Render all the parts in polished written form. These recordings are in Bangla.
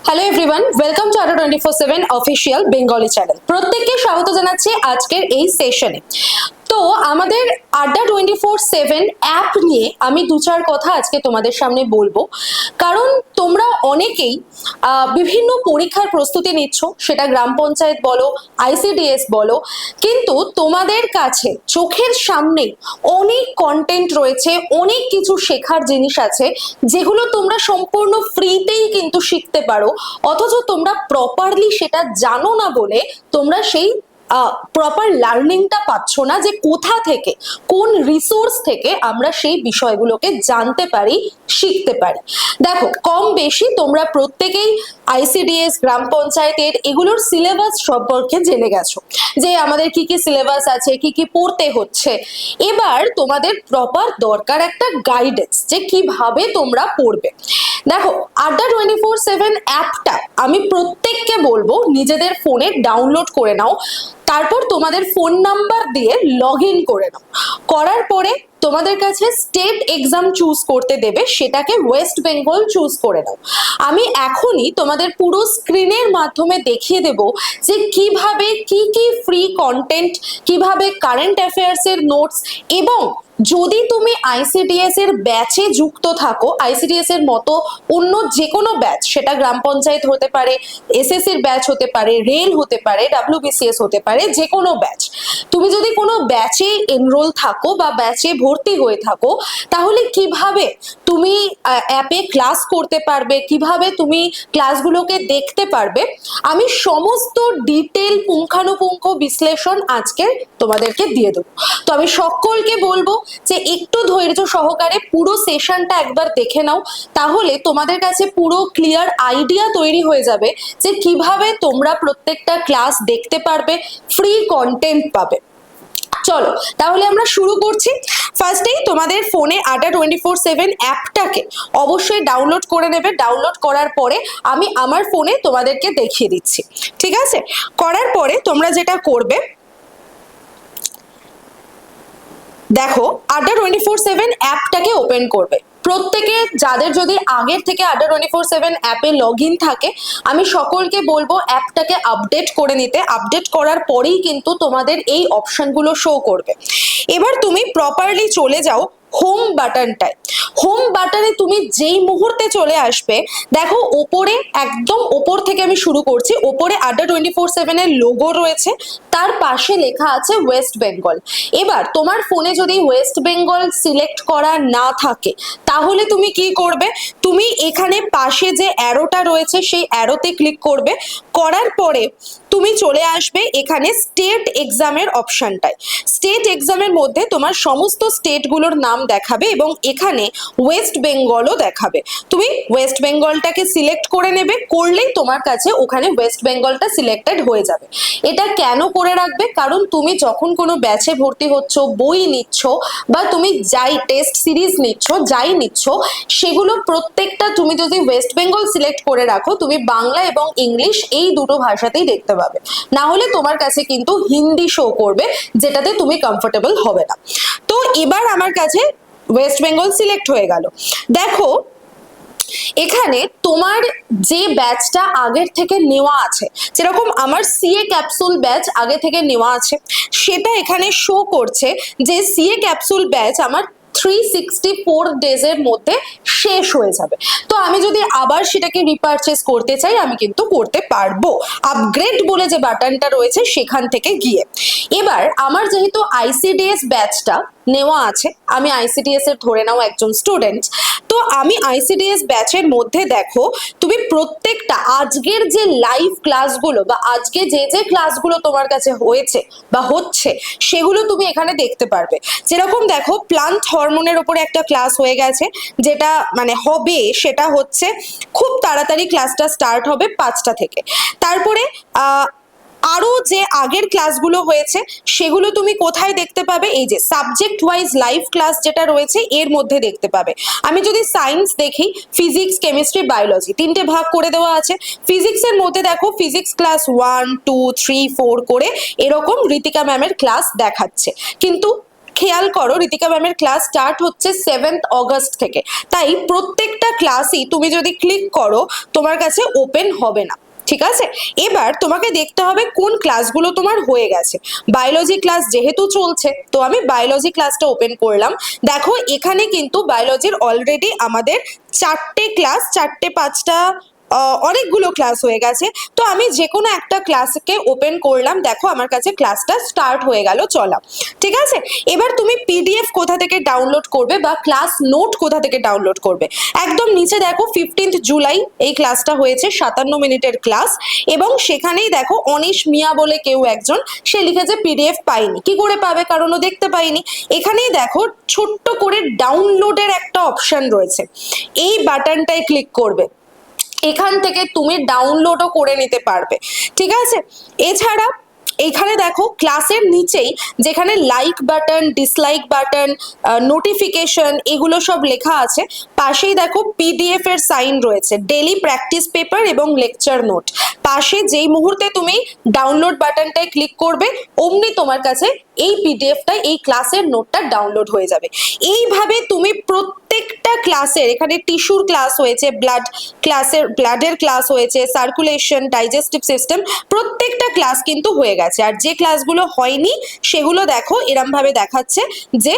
হ্যালো এভরিওয়ান, ওয়েলকাম টু আড্ডা 24/7 অফিসিয়াল বেঙ্গলি চ্যানেল। প্রত্যেককে স্বাগত জানাচ্ছি আজকের এই সেশনে। তো আমাদের আড্ডা 24/7 অ্যাপ নিয়ে আমি দু চার কথা আজকে তোমাদের সামনে বলবো, কারণ তোমরা অনেকেই বিভিন্ন পরীক্ষার প্রস্তুতি নিচ্ছ, সেটা গ্রাম পঞ্চায়েত বলো, আইসিডিএস বলো, কিন্তু তোমাদের কাছে চোখের সামনে অনেক কন্টেন্ট রয়েছে, অনেক কিছু শেখার জিনিস আছে যেগুলো তোমরা সম্পূর্ণ ফ্রিতেই কিন্তু শিখতে পারো, অথচ তোমরা প্রপারলি সেটা জানো না বলে তোমরা সেই প্রপার লার্নিংটা পাচ্ছ না, যে কোথা থেকে কোন রিসোর্স থেকে আমরা সেই বিষয়গুলোকে জানতে পারি, শিখতে পারি। দেখো, কম বেশি তোমরা প্রত্যেকেই আইসিডিএস, গ্রাম পঞ্চায়েতের এগুলোর সিলেবাস সম্পর্কে জেনে গেছো, যে আমাদের কি কি সিলেবাস আছে, কি কি পড়তে হচ্ছে। এবার তোমাদের প্রপার দরকার একটা গাইডেন্স, যে কিভাবে তোমরা পড়বে। দেখো, আড্ডা 24/7 অ্যাপটা আমি প্রত্যেককে বলবো নিজেদের ফোনে ডাউনলোড করে নাও, তারপর তোমাদের ফোন নাম্বার দিয়ে লগ ইন করে নাও। করার পরে তোমাদের কাছে স্টেট এক্সাম চুজ করতে দেবে, সেটাকে ওয়েস্ট বেঙ্গল চুজ করে নাও। আমি এখনই তোমাদের পুরো স্ক্রিনের মাধ্যমে দেখিয়ে দেব যে কিভাবে কি কি ফ্রি কন্টেন্ট, কিভাবে কারেন্ট অ্যাফেয়ার্স এর নোটস, এবং যদি তুমি আইসিডিএস এর ব্যাচে যুক্ত থাকো, আইসিডিএস এর মতো অন্য যে কোনো ব্যাচ, সেটা গ্রাম পঞ্চায়েত হতে পারে, এসএসসির ব্যাচ হতে পারে, রেল হতে পারে, ডাব্লিউবিসিএস হতে পারে, যে কোনো ব্যাচ, তুমি যদি কোনো ব্যাচে এনরোল থাকো বা ব্যাচে ভর্তি হয়ে থাকো, তাহলে কিভাবে তুমি অ্যাপে ক্লাস করতে পারবে, কিভাবে তুমি ক্লাসগুলোকে দেখতে পারবে, আমি সমস্ত ডিটেল পুঙ্খানুপুঙ্খ বিশ্লেষণ আজকে তোমাদেরকে দিয়ে দেবো। তো আমি সকলকে বলবো যে একটু ধৈর্য সহকারে পুরো সেশনটা একবার দেখে নাও, তাহলে তোমাদের কাছে পুরো ক্লিয়ার আইডিয়া তৈরি হয়ে যাবে যে কিভাবে তোমরা প্রত্যেকটা ক্লাস দেখতে পারবে, ফ্রি কন্টেন্ট পাবে। চলো তাহলে আমরা শুরু করছি। ফার্স্টেই তোমাদের ফোনে আড্ডা 24/7 অ্যাপটাকে অবশ্যই ডাউনলোড করে নেবে। ডাউনলোড করার পরে আমি আমার ফোনে তোমাদেরকে দেখিয়ে দিচ্ছি, ঠিক আছে? করার পরে তোমরা যেটা করবে, দেখো আড্ডা 24/7 অ্যাপটাকে ওপেন করবে। প্রত্যেকে যাদের যদি আগের থেকে আড্ডা 24/7 অ্যাপে লগ ইন থাকে, আমি সকলকে বলবো অ্যাপটাকে আপডেট করে নিতে। আপডেট করার পরেই কিন্তু তোমাদের এই অপশনগুলো শো করবে। এবার তুমি প্রপারলি চলে যাও হোম বাটনটায়। হোম বাটনে তুমি যেই মুহূর্তে চলে আসবে, দেখো ওপরে, একদম ওপর থেকে আমি শুরু করছি, ওপরে আড্ডা 24/7 এর লোগো রয়েছে, তার পাশে লেখা আছে ওয়েস্ট বেঙ্গল। এবার তোমার ফোনে যদি ওয়েস্ট বেঙ্গল সিলেক্ট করা না থাকে, তাহলে তুমি কি করবে, তুমি এখানে পাশে যে অ্যারোটা রয়েছে সেই অ্যারোতে ক্লিক করবে। করার পরে তুমি চলে আসবে এখানে স্টেট এক্সামের অপশনটায়। স্টেট এক্সামের মধ্যে তোমার সমস্ত স্টেটগুলোর নাম দেখাবে এবং এখানে ওয়েস্ট বেঙ্গলও দেখাবে। তুমি ওয়েস্ট বেঙ্গলটাকে সিলেক্ট করে নেবে, করলেই তোমার কাছে ওখানে ওয়েস্ট বেঙ্গলটা সিলেক্টেড হয়ে যাবে। এটা কেন করে রাখবে, কারণ তুমি যখন কোনো ব্যাচে ভর্তি হচ্ছ, বই নিচ্ছ, বা তুমি যাই টেস্ট সিরিজ নিচ্ছ, যাই নিচ্ছ, সেগুলো প্রত্যেকটা তুমি যদি ওয়েস্ট বেঙ্গল সিলেক্ট করে রাখো, তুমি বাংলা এবং ইংলিশ এই দুটো ভাষাতেই দেখতে পাবে। না হলে তোমার কাছে কিন্তু হিন্দি শো করবে, যেটাতে তুমি কমফোর্টেবল হবে না। তো এবার আমার কাছে ওয়েস্ট বেঙ্গল সিলেক্ট হয়ে গেল। দেখো এখানে তোমার যে ব্যাচটা আগের থেকে নেওয়া আছে, যেরকম আমার সিএ ক্যাপসুল ব্যাচ আগে থেকে নেওয়া আছে, সেটা এখানে শো করছে যে সিএ ক্যাপসুল ব্যাচ আমার 364 ডেজের মধ্যে শেষ হয়ে যাবে। তো আমি যদি আবার সেটাকে রিপারচেস করতে চাই, আমি কিন্তু করতে পারবো, আপগ্রেড বলে যে বাটনটা রয়েছে সেখান থেকে গিয়ে। এবার আমার যেহেতু আইসিডিএস ব্যাচটা নেওয়া আছে, আমি আইসিডিএস এর ধরে নাও একজন স্টুডেন্ট, তো আমি আইসিডিএস ব্যাচের মধ্যে দেখো তুমি প্রত্যেকটা আজকের যে লাইভ ক্লাসগুলো বা আজকে যে যে ক্লাসগুলো তোমার কাছে হয়েছে বা হচ্ছে, সেগুলো তুমি এখানে দেখতে পারবে। যেরকম দেখো প্লান্ট হরমোনের উপরে একটা ক্লাস হয়ে গেছে, যেটা মানে হবে, সেটা হচ্ছে খুব তাড়াতাড়ি ক্লাসটা স্টার্ট হবে 5টা থেকে। তারপরে আরো যে আগের ক্লাসগুলো হয়েছে সেগুলো তুমি কোথায় দেখতে পাবে, এই যে সাবজেক্ট ওয়াইজ লাইভ ক্লাস যেটা রয়েছে এর মধ্যে দেখতে পাবে। আমি যদি সায়েন্স দেখি, ফিজিক্স, কেমিস্ট্রি, বায়োলজি তিনটে ভাগ করে দেওয়া আছে। ফিজিক্সের মধ্যে দেখো ফিজিক্স ক্লাস 1, 2, 3, 4 করে এরকম ঋতিকা ম্যামের ক্লাস দেখাচ্ছে। কিন্তু খেয়াল করো ঋতিকা ম্যামের ক্লাস স্টার্ট হচ্ছে 7th অগস্ট থেকে, তাই প্রত্যেকটা ক্লাসই তুমি যদি ক্লিক করো তোমার কাছে ওপেন হবে না। ঠিক আছে, এবার তোমাকে দেখতে হবে কোন ক্লাসগুলো তোমার হয়ে গেছে। বায়োলজি ক্লাস যেহেতু চলছে, তো আমি বায়োলজি ক্লাসটা ওপেন করলাম। দেখো এখানে কিন্তু বায়োলজির অলরেডি আমাদের 4টে ক্লাস, 4টে 5টা অনেকগুলো ক্লাস হয়ে গেছে। তো আমি যে কোনো একটা ক্লাসকে ওপেন করলাম, দেখো আমার কাছে ক্লাসটা স্টার্ট হয়ে গেল চলা। ঠিক আছে, এবার তুমি পিডিএফ কোথা থেকে ডাউনলোড করবে বা ক্লাস নোট কোথা থেকে ডাউনলোড করবে, একদম নিচে দেখো 15th জুলাই এই ক্লাসটা হয়েছে, 57 মিনিটের ক্লাস, এবং সেখানেই দেখো অনিশ মিয়া বলে কেউ একজন, সে লিখেছে পিডিএফ পাইনি। কি করে পাবে, কারণ ও দেখতে পাইনি। এখানেই দেখো ছোট্ট করে ডাউনলোডের একটা অপশন রয়েছে, এই বাটনটায় ক্লিক করবে, এখান থেকে তুমি ডাউনলোডও করে নিতে পারবে। ঠিক আছে, এছাড়া এখানে দেখো ক্লাসের নিচেই যেখানে like button, dislike button, notification, এগুলো সব লেখা আছে, পাশেই দেখো পিডিএফ এর সাইন রয়েছে, ডেলি প্র্যাকটিস পেপার এবং লেকচার নোট। পাশে যেই মুহূর্তে তুমি ডাউনলোড বাটনটায় ক্লিক করবে, অমনি তোমার কাছে এই পিডিএফটা, এই ক্লাসের নোটটা ডাউনলোড হয়ে যাবে। এইভাবে তুমি প্রত্যেকটা ক্লাসের, এখানে টিস্যুর ক্লাস হয়েছে, ব্লাডের ক্লাস হয়েছে, সার্কুলেশন, ডাইজেস্টিভ সিস্টেম, প্রত্যেকটা ক্লাস কিন্তু হয়ে গেছে। আর যে ক্লাসগুলো হয়নি সেগুলো দেখো এরম ভাবে দেখাচ্ছে যে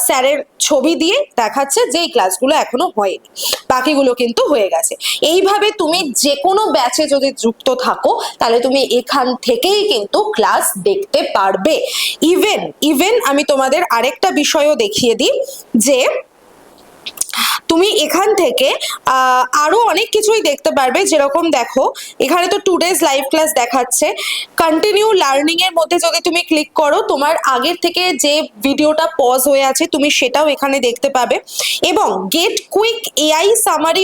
স্যারের ছবি দিয়ে দেখাচ্ছে যে এই ক্লাসগুলো এখনো হয়নি, বাকিগুলো কিন্তু হয়ে গেছে। এইভাবে তুমি যে কোনো ব্যাচে যদি যুক্ত থাকো তাহলে তুমি এখান থেকেই কিন্তু ক্লাস দেখতে পারবে। ইভেন আমি তোমাদের আরেকটা বিষয়ও দেখিয়ে দিই যে তুমি এখান থেকে আরো অনেক কিছুই দেখতে পারবে। যেরকম দেখো এখানে তো 2 days লাইভ ক্লাস দেখাচ্ছে, কন্টিনিউ লার্নিং এর মধ্যে যদি তুমি ক্লিক করো তোমার আগের থেকে যে ভিডিওটা পজ হয়ে আছে তুমি সেটাও এখানে দেখতে পাবে। এবং get quick AI summary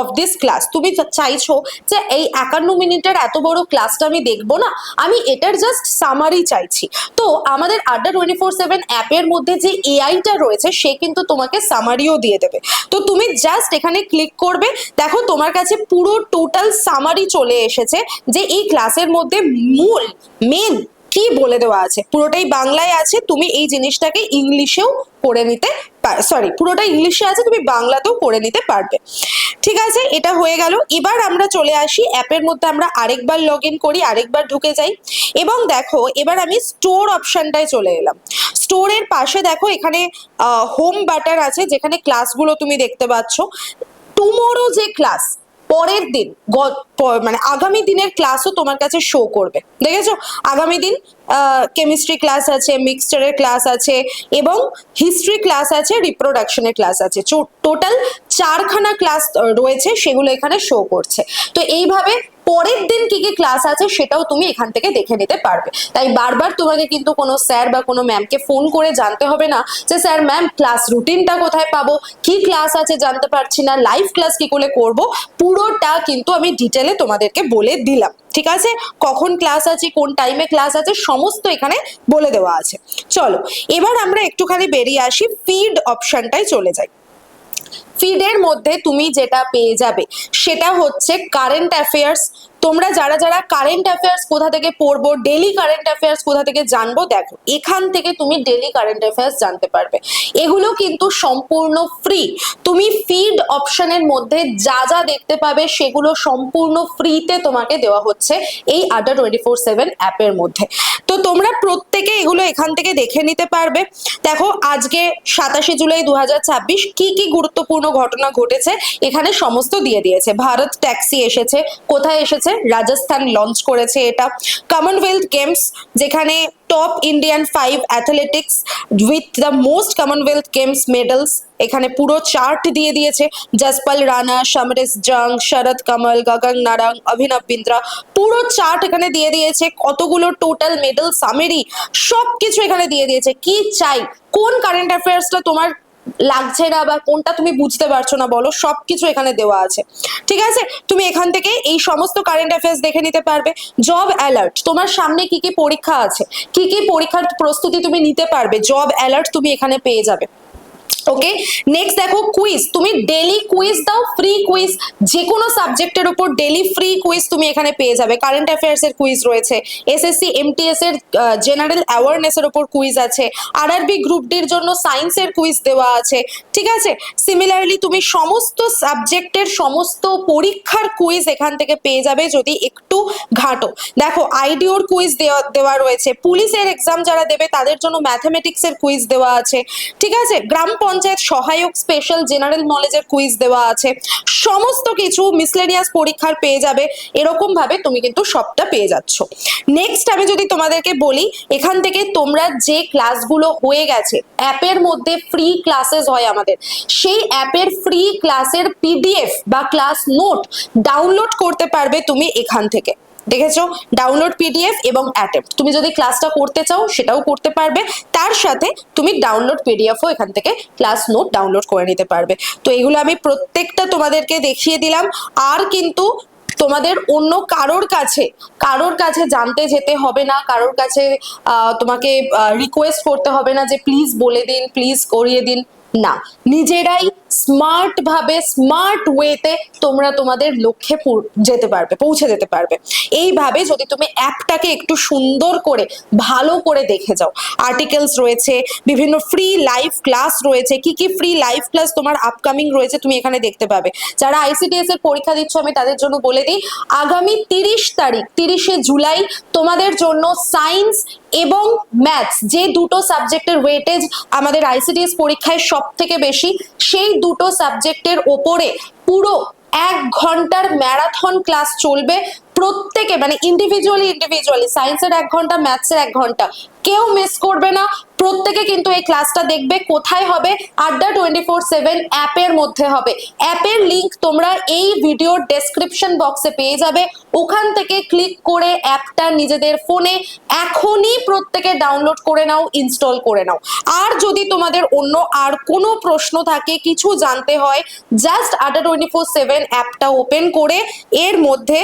of this class, তুমি চাইছো যে এই 51 মিনিটের এত বড় ক্লাসটা আমি দেখবো না, আমি এটার জাস্ট সামারি চাইছি। তো আমাদের আড্ডা 24/7 অ্যাপের মধ্যে যে এআইটা রয়েছে সে কিন্তু তোমাকে সামারিও দিয়ে দেবে। তো তুমি জাস্ট এখানে ক্লিক করবে, দেখো তোমার কাছে পুরো টোটাল সামারি চলে এসেছে যে এই ক্লাসের মধ্যে মেন কি বলে দেওয়া আছে, পুরোটাই বাংলায় আছে, তুমি এই জিনিসটাকে ইংলিশেও পড়ে নিতে সরি পুরোটা ইংলিশে আছে, তুমি বাংলাতেও পড়ে নিতে পারবে। ঠিক আছে, এটা হয়ে গেল। এবার আমরা চলে আসি অ্যাপের মধ্যে, আমরা আরেকবার লগ ইন করি, আরেকবার ঢুকে যাই, এবং দেখো এবার আমি স্টোর অপশনটায় চলে এলাম। স্টোরের পাশে দেখো এখানে হোম বাটন আছে, যেখানে ক্লাসগুলো তুমি দেখতে পাচ্ছ। টুমোরো যে ক্লাস, পরের দিন, মানে আগামী দিনের ক্লাসও তোমার কাছে শো করবে। দেখেছো, আগামী দিন কেমিস্ট্রি ক্লাস আছে, মিক্সচারের ক্লাস আছে, এবং হিস্ট্রি ক্লাস আছে, রিপ্রোডাকশনের ক্লাস আছে। টোটাল 4খানা ক্লাস রয়েছে, সেগুলো এখানে শো করছে। তো এইভাবে পরের দিন কি কি ক্লাস আছে সেটাও তুমি এখান থেকে দেখে নিতে পারবে। তাই বারবার তোমাকে কিন্তু কোনো স্যার বা কোনো ম্যামকে ফোন করে জানতে হবে না যে স্যার ম্যাম ক্লাস রুটিনটা কোথায় পাবো, কি ক্লাস আছে জানতে পারছি না, লাইভ ক্লাস কি করে করব, পুরোটা কিন্তু আমি ডিটেলে তোমাদেরকে বলে দিলাম। ঠিক আছে, কখন ক্লাস আছে, কোন টাইমে ক্লাস আছে, সমস্ত এখানে বলে দেওয়া আছে। চলো এবার আমরা একটুখানি বেরিয়ে আসি, ফিড অপশনটায় চলে যাই। ফিডের মধ্যে তুমি যেটা পেয়ে যাবে সেটা হচ্ছে কারেন্ট অ্যাফেয়ার্স। তোমরা যারা যারা কারেন্ট অ্যাফেয়ার্স কোথা থেকে পড়বো, ডেলি কারেন্ট অ্যাফেয়ার্স কোথা থেকে জানবো, দেখো এখান থেকে তুমি ডেলি কারেন্ট অ্যাফেয়ার্স জানতে পারবে। এগুলো কিন্তু সম্পূর্ণ ফ্রি। তুমি ফিড অপশনের মধ্যে যা যা দেখতে পাবে সেগুলো সম্পূর্ণ ফ্রিতে তোমাকে দেওয়া হচ্ছে এই আড্ডা 24/7 অ্যাপের মধ্যে। তো তোমরা প্রত্যেকে এগুলো এখান থেকে দেখে নিতে পারবে। দেখো আজকে 27 জুলাই 2026 কি কি গুরুত্বপূর্ণ ঘটনা ঘটেছে এখানে সমস্ত দিয়ে দিয়েছে। ভারত ট্যাক্সি এসেছে, কোথায় এসেছে, রাজস্থান লঞ্চ করেছে এটা। কমনওয়েলথ গেমস, যেখানে top Indian 5 athletics with the most Commonwealth games medals, এখানে পুরো চার্ট দিয়ে দিয়েছে। জসপাল রানা, সমরেশ জং, শরদ কমল, গগন নারাং, অভিনব বিন্দ্রা, পুরো চার্ট এখানে দিয়ে দিয়েছে। কতগুলো টোটাল মেডেল সামেরি সবকিছু এখানে দিয়ে দিয়েছে। কি চাই, কোন কারেন্ট অ্যাফেয়ার্সটা তোমার লাগছে না বা কোনটা তুমি বুঝতে পারছো না বলো, সবকিছু এখানে দেওয়া আছে। ঠিক আছে, তুমি এখান থেকে এই সমস্ত কারেন্ট অ্যাফেয়ার্স দেখে নিতে পারবে। জব অ্যালার্ট, তোমার সামনে কি কি পরীক্ষা আছে, কি কি পরীক্ষার প্রস্তুতি তুমি নিতে পারবে, জব অ্যালার্ট তুমি এখানে পেয়ে যাবে। ওকে, নেক্সট দেখো কুইজ, তুমি ডেলি কুইজ দাও, ফ্রি কুইজ, যে কোনো সাবজেক্টের উপর ডেলি ফ্রি কুইজ তুমি এখানে পেয়ে যাবে। কারেন্ট অ্যাফেয়ার্স এর কুইজ রয়েছে, এসএসসি এমটিএস এর জেনারেল অ্যাওয়ারনেস এর উপর কুইজ আছে, আরআরবি গ্রুপ ডির জন্য সায়েন্সের কুইজ দেওয়া আছে, ঠিক আছে। সিমিলারলি তুমি সমস্ত সাবজেক্টের সমস্ত পরীক্ষার কুইজ এখান থেকে পেয়ে যাবে যদি একটু ঘাঁটো। দেখো আইডিওর কুইজ দেওয়া রয়েছে, পুলিশের এক্সাম যারা দেবে তাদের জন্য ম্যাথমেটিক্স এর কুইজ দেওয়া আছে, ঠিক আছে। গ্রাম পঞ্চায়েত সহায়ক স্পেশাল জেনারেল নলেজের কুইজ দেওয়া আছে, সমস্ত কিছু মিসলেনিয়াস পরীক্ষার পেয়ে যাবে। এরকম ভাবে তুমি কিন্তু সবটা পেয়ে যাচ্ছ। নেক্সট আমি যদি তোমাদেরকে বলি, এখান থেকে তোমরা যে ক্লাসগুলো হয়ে গেছে, অ্যাপের মধ্যে ফ্রি ক্লাসেস হয় আমাদের, সেই অ্যাপের ফ্রি ক্লাসের পিডিএফ বা ক্লাস নোট ডাউনলোড করতে পারবে তুমি এখান থেকে। দেখেছো, ডাউনলোড পিডিএফ এবং অ্যাটেম্প, তুমি যদি ক্লাসটা করতে চাও সেটাও করতে পারবে, তার সাথে তুমি ডাউনলোড পিডিএফও এখান থেকে ক্লাস নোট ডাউনলোড করে নিতে পারবে। তো এগুলো আমি প্রত্যেকটা তোমাদেরকে দেখিয়ে দিলাম। আর কিন্তু তোমাদের অন্য কারোর কাছে জানতে যেতে হবে না, কারোর কাছে তোমাকে রিকোয়েস্ট করতে হবে না যে প্লিজ বলে দিন, প্লিজ করিয়ে দিন, না, নিজেরাই স্মার্ট ভাবে স্মার্ট ওয়েতে তোমরা তোমাদের লক্ষ্যে পৌঁছে যেতে পারবে। এইভাবে যদি তুমি অ্যাপটাকে একটু সুন্দর করে ভালো করে দেখে যাও, আর্টিকেলস রয়েছে, বিভিন্ন ফ্রি লাইভ ক্লাস রয়েছে, কি কি ফ্রি লাইভ ক্লাস তোমার আপকামিং রয়েছে তুমি এখানে দেখতে পাবে। যারা আইসিডিএস এর পরীক্ষা দিচ্ছ আমি তাদের জন্য বলে দিই, আগামী 30 জুলাই তোমাদের জন্য সায়েন্স এবং ম্যাথস, যে দুটো সাবজেক্টের ওয়েটেজ আমাদের আইসিডিএস পরীক্ষায় সব থেকে বেশি, সেই দুটো সাবজেক্টের ওপরে পুরো 1 ঘন্টার ম্যারাথন ক্লাস চলবে। প্রত্যেকে মানে ইন্ডিভিজুয়ালি সায়েন্সের 1 ঘন্টা, ম্যাথসের 1 ঘন্টা, কেউ মিস করবে না। প্রত্যেকে কিন্তু এই ক্লাসটা দেখবে। কোথায় হবে? আড্ডা 24/7 অ্যাপের মধ্যে হবে। অ্যাপের লিংক তোমরা এই ভিডিওর ডেসক্রিপশন বক্সে পেয়ে যাবে, ওখান থেকে ক্লিক করে অ্যাপটা নিজেদের ফোনে এখনই প্রত্যেকে ডাউনলোড করে নাও, ইনস্টল করে নাও। আর যদি তোমাদের অন্য আর কোনো প্রশ্ন থাকে, কিছু জানতে হয়, জাস্ট আড্ডা 24/7 অ্যাপটা ওপেন করে এর মধ্যে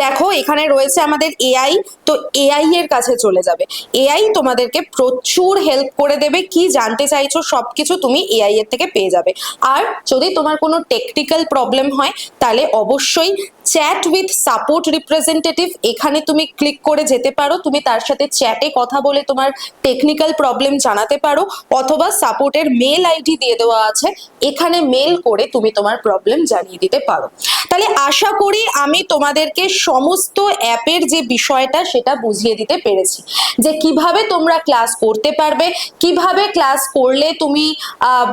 দেখো এখানে রয়েছে আমাদের এআই, তো এআই এর কাছে চলে যাবে। এআই তোমাদেরকে প্রচুর হেল্প করে দেবে, কি জানতে চাইছো সবকিছু তুমি এআই এর থেকে পেয়ে যাবে। আর যদি তোমার কোনো টেকনিক্যাল প্রবলেম হয় তাহলে অবশ্যই চ্যাট উইথ সাপোর্ট রিপ্রেজেন্টেটিভ, এখানে তুমি ক্লিক করে যেতে পারো, তুমি তার সাথে চ্যাটে কথা বলে তোমার টেকনিক্যাল প্রবলেম জানাতে পারো, অথবা সাপোর্টের মেল আইডি দিয়ে দেওয়া আছে, এখানে মেল করে তুমি তোমার প্রবলেম জানিয়ে দিতে পারো। তাহলে আশা করি আমি তোমাদেরকে সমস্ত অ্যাপের যে বিষয়টা সেটা বুঝিয়ে দিতে পেরেছি, যে কিভাবে তোমরা ক্লাস করতে পারবে, কিভাবে ক্লাস করলে তুমি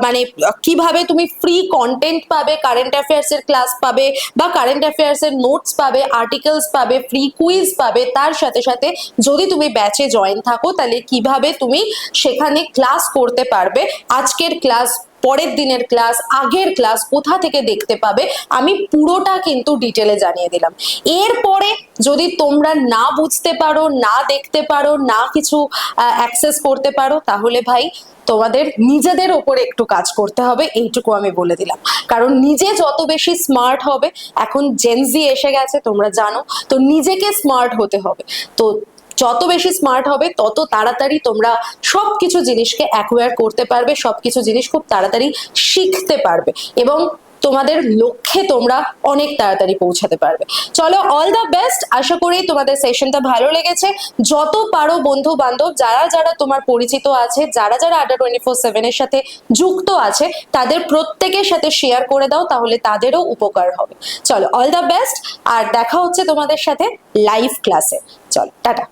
মানে কিভাবে তুমি ফ্রি কন্টেন্ট পাবে, কারেন্ট অ্যাফেয়ার্স এর ক্লাস পাবে বা কারেন্ট অ্যাফেয়ার্স এর নোটস পাবে, আর্টিকেলস পাবে, ফ্রি কুইজ পাবে, তার সাথে সাথে যদি তুমি ব্যাচে জয়েন থাকো তাহলে কিভাবে তুমি সেখানে ক্লাস করতে পারবে, আজকের ক্লাস, পরের দিনের ক্লাস, আগের ক্লাস কোথা থেকে দেখতে পাবে, আমি পুরোটা কিন্তু ডিটেলে জানিয়ে দিলাম। এরপরে যদি তোমরা না বুঝতে পারো, না দেখতে পারো, না কিছু অ্যাক্সেস করতে পারো, তাহলে ভাই তোমাদের নিজেদের ওপরে একটু কাজ করতে হবে, এইটুকু আমি বলে দিলাম। কারণ নিজে যত বেশি স্মার্ট হবে, এখন জেনজি এসে গেছে তোমরা জানো, তো নিজেকে স্মার্ট হতে হবে। তো যত বেশি স্মার্ট হবে তত তাড়াতাড়ি তোমরা সবকিছু জিনিসকে অ্যাকোয়ার করতে পারবে, সবকিছু জিনিস খুব তাড়াতাড়ি শিখতে পারবে এবং তোমাদের লক্ষ্যে তোমরা অনেক তাড়াতাড়ি পৌঁছাতে পারবে। চলো, অল দ্য বেস্ট। আশা করি তোমাদের সেশনটা ভালো লেগেছে। যত পারো বন্ধু বান্ধব যারা যারা তোমার পরিচিত আছে, যারা যারা আড্ডা 24/7 এর সাথে যুক্ত আছে, তাদের প্রত্যেকের সাথে শেয়ার করে দাও, তাহলে তাদেরও উপকার হবে। চলো, অল দ্য বেস্ট, আর দেখা হচ্ছে তোমাদের সাথে লাইভ ক্লাসে। চলো, টাটা।